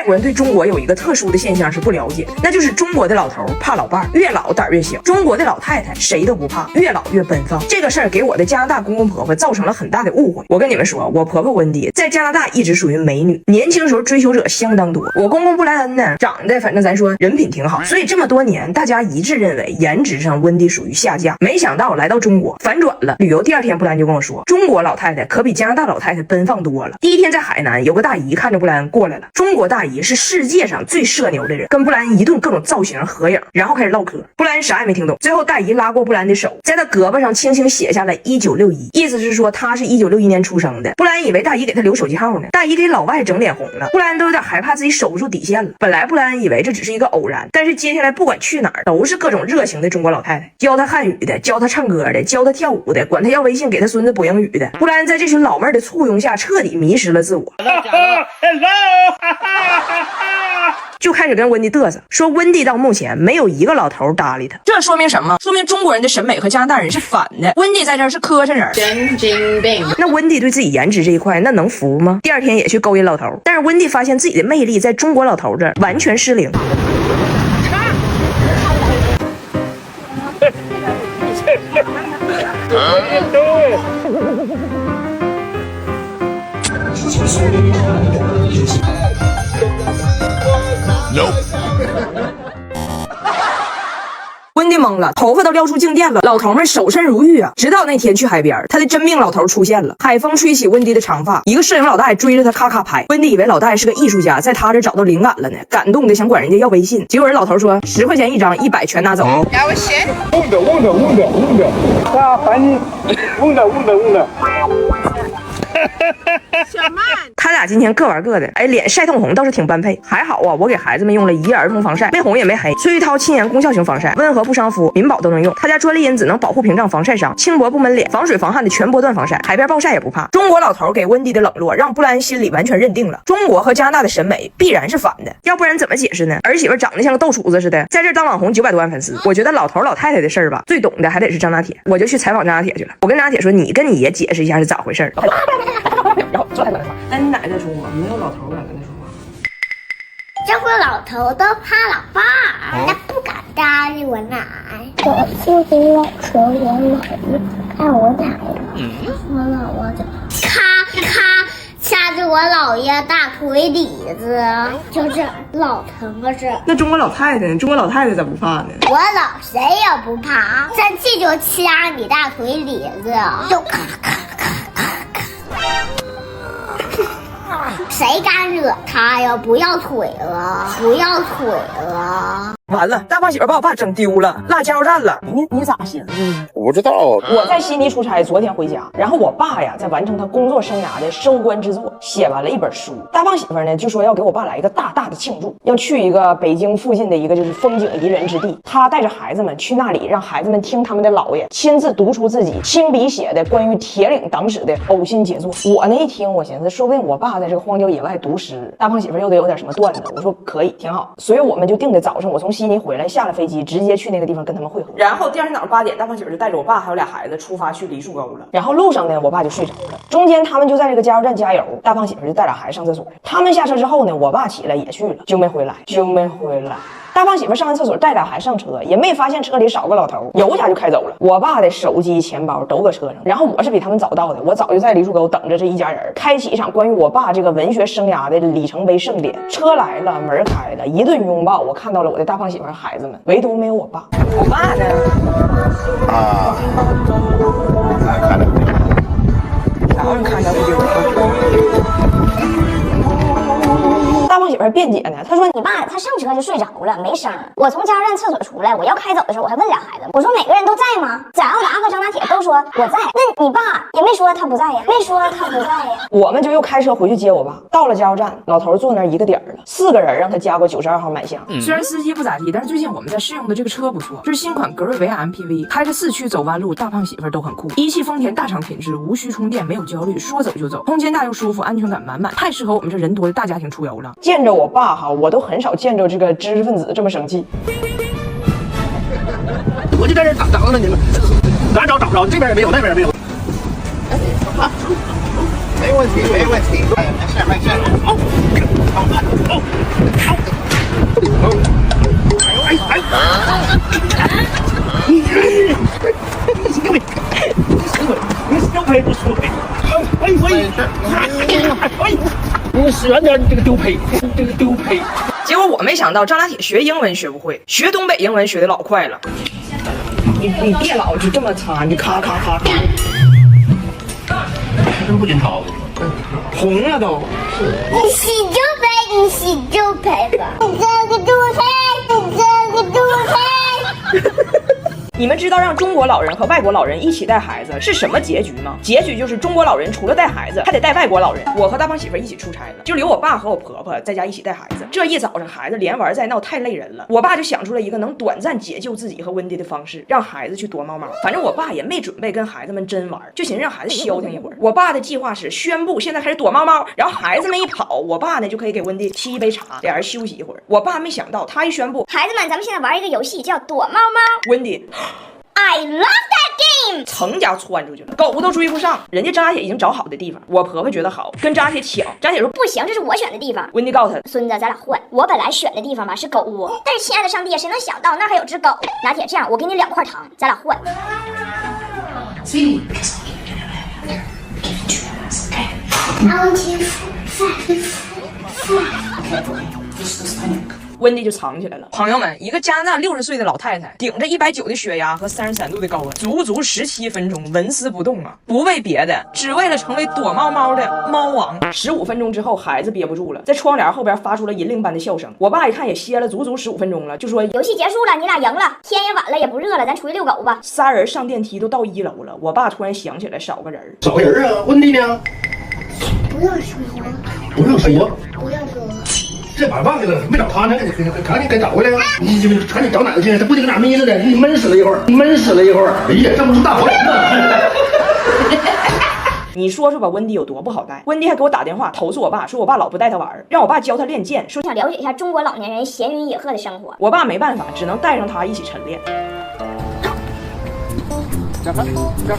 国人对中国有一个特殊的现象是不了解，那就是中国的老头怕老伴儿，越老胆越小；中国的老太太谁都不怕，越老越奔放。这个事儿给我的加拿大公公婆婆造成了很大的误会。我跟你们说，我婆婆温迪在加拿大一直属于美女，年轻时候追求者相当多。我公公布莱恩呢，长得反正咱说人品挺好，所以这么多年大家一致认为颜值上温迪属于下降。没想到来到中国反转了，旅游第二天布兰就跟我说，中国老太太可比加拿大老太太奔放多了。第一天在海南，有个大姨看着布兰过来了，中国大姨是世界上最社牛的人，跟布兰一顿各种造型合影，然后开始唠嗑。布兰啥也没听懂，最后大姨拉过布兰的手，在他胳膊上轻轻写下了1961，意思是说他是1961年出生的。布兰以为大姨给他留手机号呢，大姨给老外整脸红了，布兰都有点害怕自己守不住底线了。本来布兰以为这只是一个偶然，但是接下来不管去哪儿都是各种热情的中国老太太，教他汉语的，教他唱歌的，教他跳舞的，管他要微信给他孙子补英语的。布兰在这群老妹儿的簇拥下彻底迷失了自我，就开始跟温迪嘚瑟，说温迪到目前没有一个老头搭理他。这说明什么？说明中国人的审美和加拿大人是反的。温迪在这儿是磕碜人，神经病。那温迪对自己颜值这一块那能服吗？第二天也去勾引老头，但是温迪发现自己的魅力在中国老头这儿完全失灵。温迪懵了，头发都撩出静电了，老头们守身如玉啊！直到那天去海边，他的真命老头出现了，海风吹起温迪的长发，一个摄影老大爷追着他咔咔拍。温迪以为老大爷是个艺术家，在他这找到灵感了呢，感动的想管人家要微信，结果人老头说10块钱一张，100全拿走。问的，啊，烦你，问的。小曼，他俩今天各玩各的，哎，脸晒通红倒是挺般配。还好啊，我给孩子们用了1夜儿童防晒，没红也没黑。崔玉涛亲研功效型防晒，温和不伤肤，民保都能用。他家专利因子能保护屏障防晒伤，轻薄不闷脸，防水防汗的全波段防晒，海边暴晒也不怕。中国老头给温迪的冷落，让布兰心里完全认定了中国和加拿大的审美必然是反的，要不然怎么解释呢？儿媳妇长得像个豆杵子似的，在这当网红900多万粉丝。我觉得老头老太太的事儿吧，最懂的还得是张大铁。我就去采访张大铁去了，我跟张大铁说，你跟你爷解释一下是咋回事。然后坐在那说，那你奶奶说话，没有老头敢跟他说话。中国老头都怕老爸儿，他不敢搭理我奶。我就给我说我姥爷看我奶奶，我姥姥就咔咔掐着我姥爷大腿底子，就这老疼啊！这那中国老太太呢？中国老太太咋不怕呢？我姥谁也不怕，生气就掐你大腿底子，就咔咔咔咔咔。谁敢惹他呀？不要腿了，不要腿了！完了，大胖媳妇把我爸整丢了，落加油站了。你咋寻思的？我不知道。我在悉尼出差，昨天回家，然后我爸呀在完成他工作生涯的收官之作，写完了一本书。大胖媳妇呢就说要给我爸来一个大大的庆祝，要去一个北京附近的一个就是风景宜人之地，他带着孩子们去那里，让孩子们听他们的姥爷亲自读出自己亲笔写的关于铁岭党史的呕心杰作。我呢一听，我寻思说不定我爸在这个荒郊野外读诗，大胖媳妇又得有点什么段子。我说可以，挺好。所以我们就定的早上，我从悉尼回来，下了飞机直接去那个地方跟他们会合。然后第二天早上8点，大胖媳妇就带着我爸还有俩孩子出发去梨树沟了。然后路上呢，我爸就睡着了。中间他们就在这个加油站加油，大胖媳妇就带俩孩子上厕所。他们下车之后呢，我爸起来也去了，就没回来。大胖媳妇上完厕所带俩孩子上车，也没发现车里少个老头，油家就开走了。我爸的手机钱包都搁车上，然后我是比他们早到的，我早就在梨树沟等着这一家人，开启一场关于我爸这个文学生涯的里程碑盛典。车来了，门开了，一顿拥抱，我看到了我的大胖媳妇和孩子们，唯独没有我爸。我爸呢？看到没有？然后看到大胖媳妇辩解呢，她说你爸他上车就睡着了，没声。我从加油站厕所出来，我要开走的时候，我还问俩孩子，我说每个人都在吗？贾奥达和张大铁都说我在，那你爸也没说他不在呀，我们就又开车回去接我爸。到了加油站，老头坐那儿一个点了，4个人让他加过92号满箱。虽然司机不咋地，但是最近我们在试用的这个车不错，就是新款格瑞维亚 MPV， 开着4驱走弯路，大胖媳妇都很酷。一汽丰田大厂品质，无需充电，没有焦虑，说走就走，空间大又舒服，安全感满满，太适合我们这人多的大家庭出游了。见着我爸哈，我都很少见着这个知识分子这么生气。我就在这等着你们，哪找不着，这边也没有，那边也没有。没问题。没事。你使远点，你这个丢胚，这个丢胚。结果我没想到张大铁学英文学不会，学东北英文学的老快了。你别老就这么擦，你咔咔咔咔，真不经抄的。红了都。你洗就赔，你洗就赔吧。你这个猪胚，你这个猪胚。你们知道让中国老人和外国老人一起带孩子是什么结局吗？结局就是中国老人除了带孩子，还得带外国老人。我和大胖媳妇一起出差了，就留我爸和我婆婆在家一起带孩子。这一早上孩子连玩带闹，太累人了。我爸就想出了一个能短暂解救自己和温迪的方式，让孩子去躲猫猫。反正我爸也没准备跟孩子们真玩，就寻思让孩子消停一会儿。我爸的计划是宣布现在开始躲猫猫，然后孩子们一跑，我爸呢就可以给温迪沏一杯茶，俩人休息一会儿。我爸没想到，他一宣布，孩子们，咱们现在玩一个游戏，叫躲猫猫。温迪。I love that game。噌家窜出去了，狗都追不上。人家张大铁已经找好的地方，我婆婆觉得好，跟张大铁抢。张大铁说不行，这是我选的地方。温迪告诉他，孙子，咱俩换。我本来选的地方吧是狗窝，但是亲爱的上帝，谁能想到那还有只狗？拿铁，这样我给你2块糖，咱俩换。温迪就藏起来了。朋友们，一个加拿大60岁的老太太，顶着190的血压和33度的高温，足足17分钟纹丝不动啊！不为别的，只为了成为躲猫猫的猫王。15分钟之后，孩子憋不住了，在窗帘后边发出了银铃般的笑声。我爸一看也歇了足足15分钟了，就说游戏结束了，你俩赢了，天也晚了，也不热了，咱出去遛狗吧。仨人上电梯都到1楼了，我爸突然想起来少个人。少个人啊？温迪呢？不要说，不让说。不要说。这把忘记了，没找他呢，赶紧给找回来呀！你赶紧找哪个去？他不得搁哪眯着呢？你闷死了一会儿，闷死了一会儿。哎呀，这不是大活人吗？你说说吧，温迪有多不好带？温迪还给我打电话投诉我爸，说我爸老不带他玩，让我爸教他练剑，说想了解一下中国老年人闲云野鹤的生活。我爸没办法，只能带上他一起晨练。加饭，加。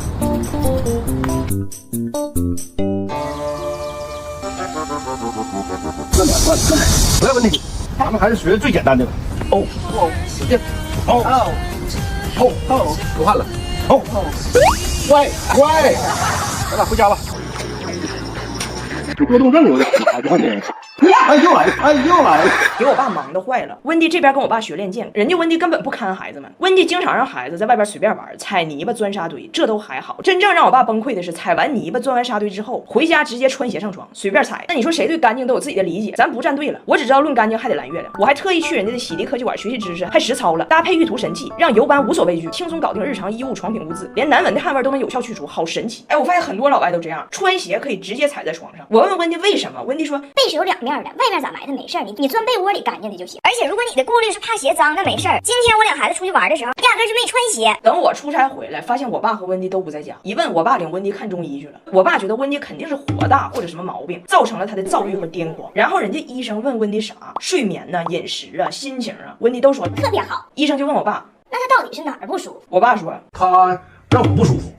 不要问题，咱们还是学最简单的了。哦，出汗了。乖，咱俩回家吧。多动症有点，好几天。哎，又来了，给我爸忙得坏了。温迪这边跟我爸学练剑，人家温迪根本不看孩子们，温迪经常让孩子在外边随便玩，踩泥巴、钻沙堆，这都还好。真正让我爸崩溃的是，踩完泥巴、钻完沙堆之后，回家直接穿鞋上床，随便踩。那你说谁对干净都有自己的理解？咱不站队了，我只知道论干净还得蓝月亮。我还特意去人家的洗涤科技馆学习知识，还实操了，搭配玉图神器，让油斑无所畏惧，轻松搞定日常衣物、床品污渍，连难闻的汗味都能有效去除，好神奇！哎，我发现很多老外都这样，穿鞋可以直接踩在床上。我问温迪为什么，温迪说背是有2面的，外面咋埋汰没事儿，你钻被窝里干净的就行。而且如果你的顾虑是怕鞋脏，那没事儿。今天我领孩子出去玩的时候，压根就没穿鞋。等我出差回来，发现我爸和温迪都不在家，一问我爸领温迪看中医去了。我爸觉得温迪肯定是火大或者什么毛病，造成了他的躁郁和癫狂。然后人家医生问温迪啥，睡眠呢、饮食啊、心情啊，温迪都说特别好。医生就问我爸，那他到底是哪儿不舒服？我爸说他让我不舒服。